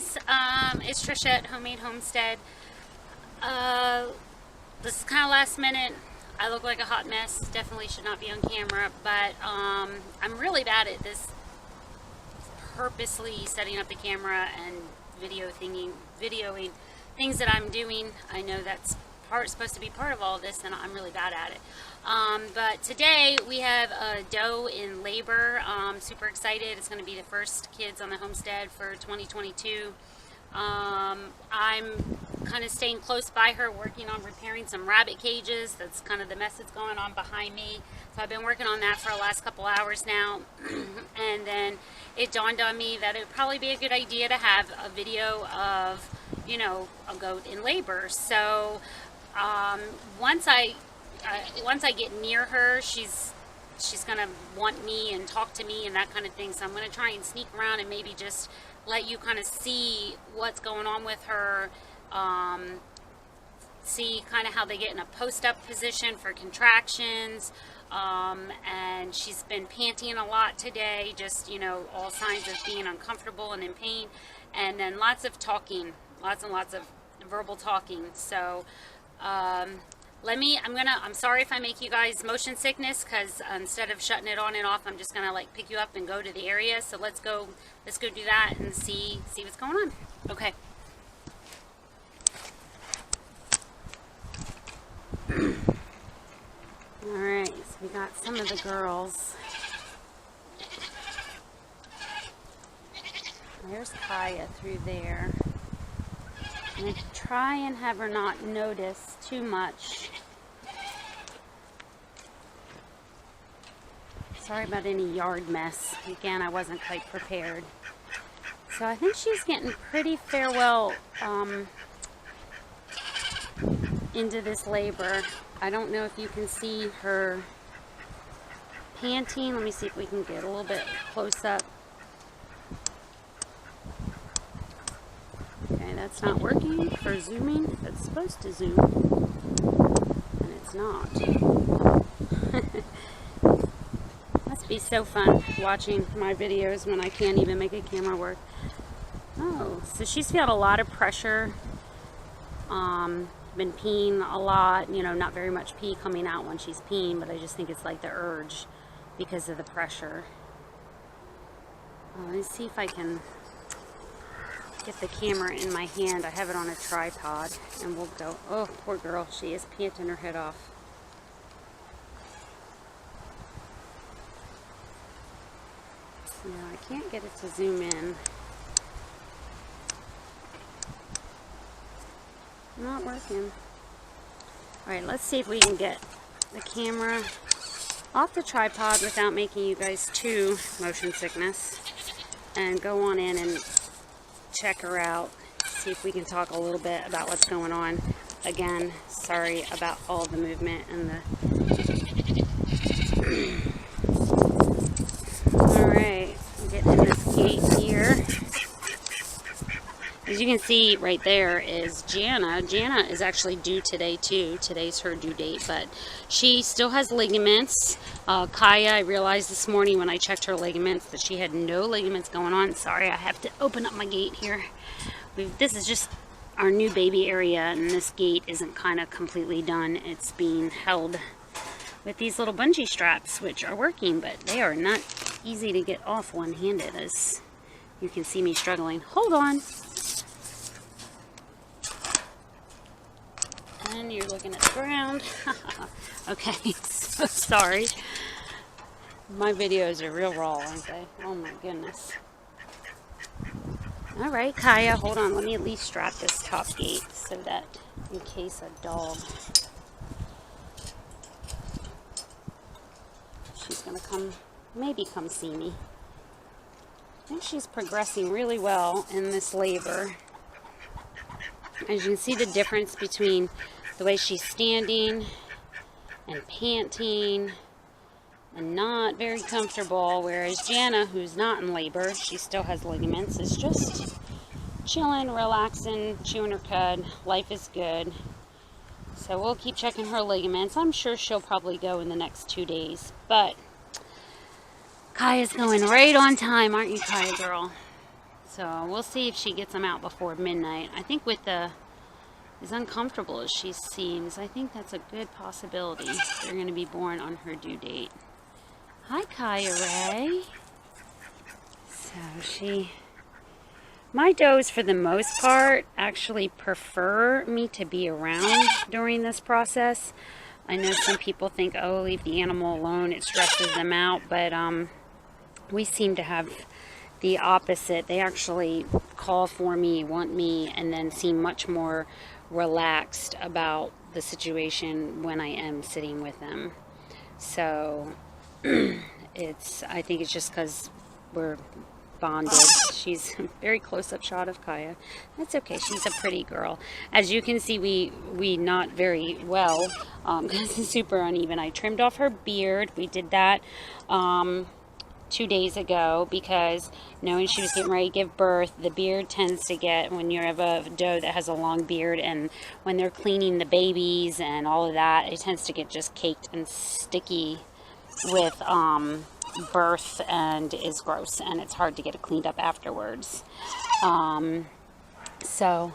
guys, it's Trisha at Homemade Homestead. This is kind of last minute. I look like a hot mess. Definitely should not be on camera, but I'm really bad at this, purposely setting up the camera and videoing things that I'm doing. I know that's supposed to be part of all this, and I'm really bad at it. But today we have a doe in labor. Super excited. It's going to be the first kids on the homestead for 2022. I'm kind of staying close by her, working on repairing some rabbit cages. That's kind of the mess that's going on behind me. So I've been working on that for the last couple hours now. And then it dawned on me that it would probably be a good idea to have a video of, you know, a goat in labor. So once I get near her, she's gonna want me and talk to me and that kind of thing. So I'm gonna try and sneak around and maybe just let you kind of see what's going on with her. See kind of how they get in a post-up position for contractions. And she's been panting a lot today, just, you know, all signs of being uncomfortable and in pain. And then lots of talking, lots and lots of verbal talking. So I'm sorry if I make you guys motion sickness, because instead of shutting it on and off, I'm just gonna like pick you up and go to the area. So let's go do that and see what's going on. Okay. All right, so we got some of the girls. There's Kaya through there. I'm going to try and have her not notice too much. Sorry about any yard mess. Again, I wasn't quite prepared. So I think she's getting pretty farewell into this labor. I don't know if you can see her panting. Let me see if we can get a little bit close up. Okay, that's not working for zooming. It's supposed to zoom, and it's not. Must be so fun watching my videos when I can't even make a camera work. Oh, so she's felt a lot of pressure. Been peeing a lot, you know, not very much pee coming out when she's peeing, but I just think it's like the urge because of the pressure. Let me see if I can get the camera in my hand. I have it on a tripod, and we'll go. Oh, poor girl, she is panting her head off. No, I can't get it to zoom in. Not working. Alright, let's see if we can get the camera off the tripod without making you guys too motion sickness, and go on in and check her out. See if we can talk a little bit about what's going on. Again, sorry about all the movement and the Alright, I'm getting in this gate here. As you can see right there is Jana. Jana is actually due today too. Today's her due date, but she still has ligaments. Kaya, I realized this morning when I checked her ligaments that she had no ligaments going on. Sorry, I have to open up my gate here. This is just our new baby area, and this gate isn't kind of completely done. It's being held with these little bungee straps, which are working, but they are not easy to get off one-handed, as you can see me struggling. Hold on. And you're looking at the ground. Okay, so sorry. My videos are real raw, aren't they? Oh my goodness. Alright, Kaya, hold on. Let me at least strap this top gate so that in case a dog. She's going to maybe come see me. I think she's progressing really well in this labor. As you can see the difference between the way she's standing and panting and not very comfortable, whereas Jana, who's not in labor, she still has ligaments, is just chilling, relaxing, chewing her cud. Life is good. So we'll keep checking her ligaments. I'm sure she'll probably go in the next 2 days, but Kaya's going right on time, aren't you, Kaya girl? So we'll see if she gets them out before midnight. I think with the, as uncomfortable as she seems, I think that's a good possibility. They're going to be born on her due date. Hi, Kaya Ray. So my does for the most part actually prefer me to be around during this process. I know some people think, oh, leave the animal alone, it stresses them out, but we seem to have the opposite. They actually call for me, want me, and then seem much more relaxed about the situation when I am sitting with them. So I think it's just because we're bonded. She's a very close-up shot of Kaya. That's okay. She's a pretty girl. As you can see, we not very well because it's super uneven. I trimmed off her beard. We did that 2 days ago because knowing she was getting ready to give birth, the beard tends to get, when you have a doe that has a long beard, and when they're cleaning the babies and all of that, it tends to get just caked and sticky with birth and is gross, and it's hard to get it cleaned up afterwards. So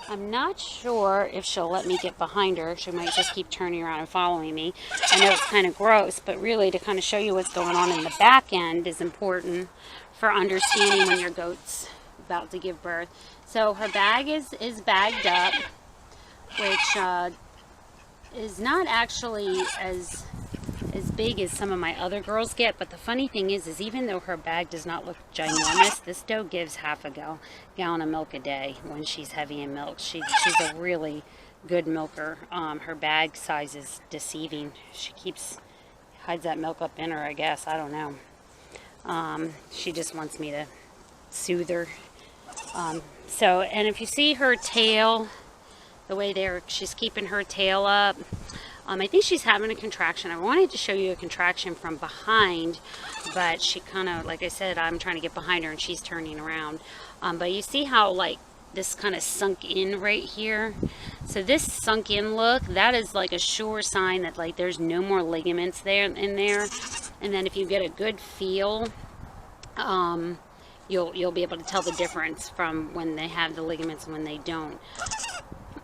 I'm not sure if she'll let me get behind her. She might just keep turning around and following me. I know it's kind of gross, but really to kind of show you what's going on in the back end is important for understanding when your goat's about to give birth. So her bag is bagged up, which is not actually as big as some of my other girls get, but the funny thing is even though her bag does not look ginormous, this doe gives half a gallon of milk a day when she's heavy in milk. She's a really good milker. Her bag size is deceiving. She hides that milk up in her, I guess. I don't know. She just wants me to soothe her. And if you see her tail, the way she's keeping her tail up, I think she's having a contraction. I wanted to show you a contraction from behind, but she kind of, like I said, I'm trying to get behind her and she's turning around. But you see how like this kind of sunk in right here? So this sunk in look, that is like a sure sign that like there's no more ligaments in there. And then if you get a good feel, you'll be able to tell the difference from when they have the ligaments and when they don't.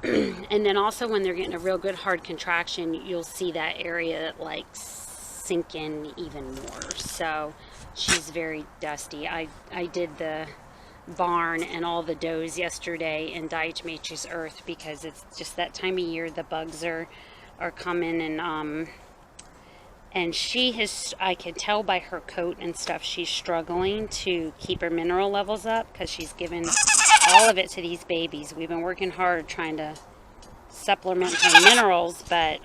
And then also when they're getting a real good hard contraction, you'll see that area like sink in even more. So she's very dusty. I did the barn and all the does yesterday in diatomaceous earth because it's just that time of year the bugs are coming, and she has, I can tell by her coat and stuff, she's struggling to keep her mineral levels up because she's given all of it to these babies. We've been working hard trying to supplement her minerals, but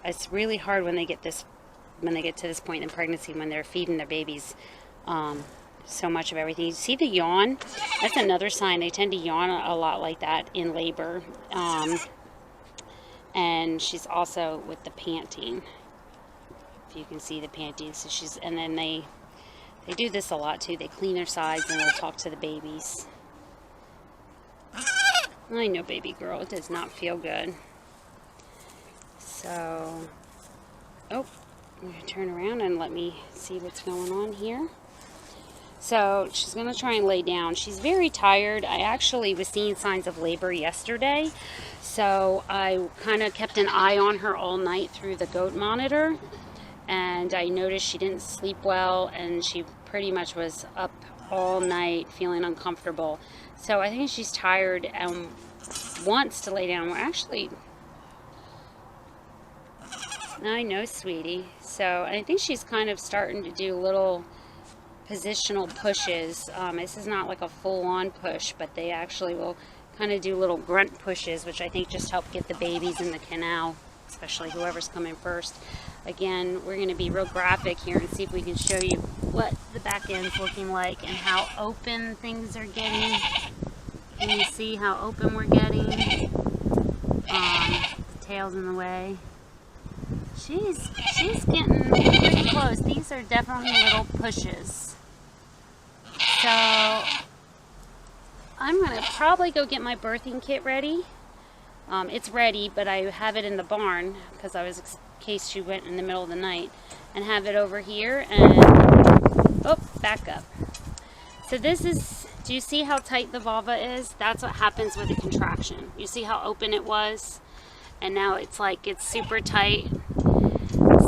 it's really hard when they get to this point in pregnancy, when they're feeding their babies so much of everything. You see the yawn? That's another sign. They tend to yawn a lot like that in labor. And she's also with the panting. If you can see the panting. So and then they do this a lot too. They clean their sides and they'll talk to the babies. I know, baby girl, it does not feel good. So, I'm going to turn around and let me see what's going on here. So, she's going to try and lay down. She's very tired. I actually was seeing signs of labor yesterday, so I kind of kept an eye on her all night through the goat monitor, and I noticed she didn't sleep well, and she pretty much was up all night feeling uncomfortable. So I think she's tired and wants to lay down. We're actually, I know, sweetie. So I think she's kind of starting to do little positional pushes. This is not like a full-on push, but they actually will kind of do little grunt pushes, which I think just help get the babies in the canal, especially whoever's coming first. Again, we're going to be real graphic here and see if we can show you what the back end's looking like and how open things are getting. Can you see how open we're getting? The tail's in the way. She's getting pretty close. These are definitely little pushes. So I'm going to probably go get my birthing kit ready. It's ready, but I have it in the barn because in case she went in the middle of the night, and have it over here and back up. So this is Do you see how tight the vulva is? That's what happens with a contraction. You see how open it was? And now it's like it's super tight.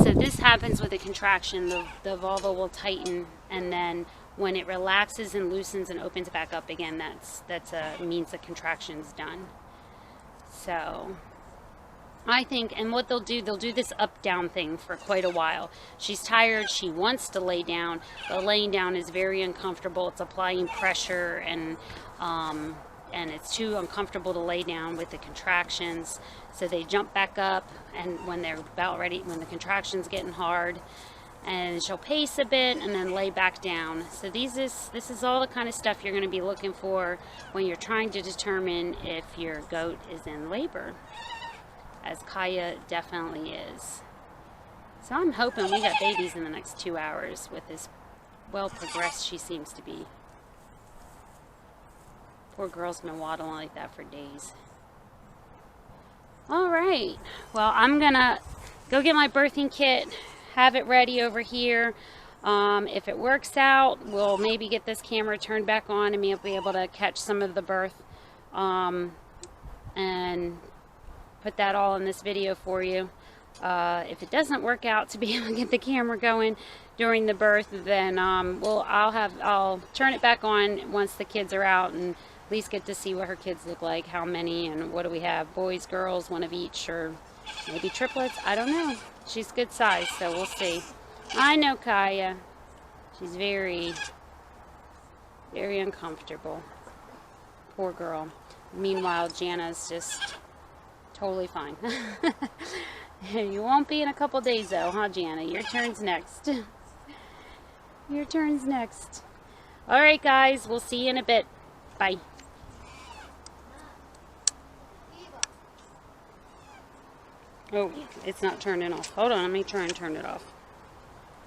So this happens with a contraction. The vulva will tighten, and then when it relaxes and loosens and opens back up again, that means the contraction's done. So I think, and what they'll do this up-down thing for quite a while. She's tired, she wants to lay down, but laying down is very uncomfortable. It's applying pressure, and it's too uncomfortable to lay down with the contractions. So they jump back up, and when they're about ready, when the contraction's getting hard, and she'll pace a bit and then lay back down. So this is all the kind of stuff you're going to be looking for when you're trying to determine if your goat is in labor, as Kaya definitely is. So I'm hoping we got babies in the next 2 hours with as well progressed she seems to be. Poor girl's been waddling like that for days. Alright, well, I'm gonna go get my birthing kit, have it ready over here. If it works out, we'll maybe get this camera turned back on and be able to catch some of the birth, and put that all in this video for you. If it doesn't work out to be able to get the camera going during the birth, then I'll turn it back on once the kids are out, and at least get to see what her kids look like, how many, and what do we have, boys, girls, one of each, or maybe triplets, I don't know. She's good size, so we'll see. I know Kaya. She's very, very uncomfortable. Poor girl. Meanwhile, Jana's just totally fine. You won't be in a couple days though, huh, Jana? Your turn's next. Your turn's next. Alright guys, we'll see you in a bit. Bye. Oh, it's not turning off. Hold on, let me try and turn it off.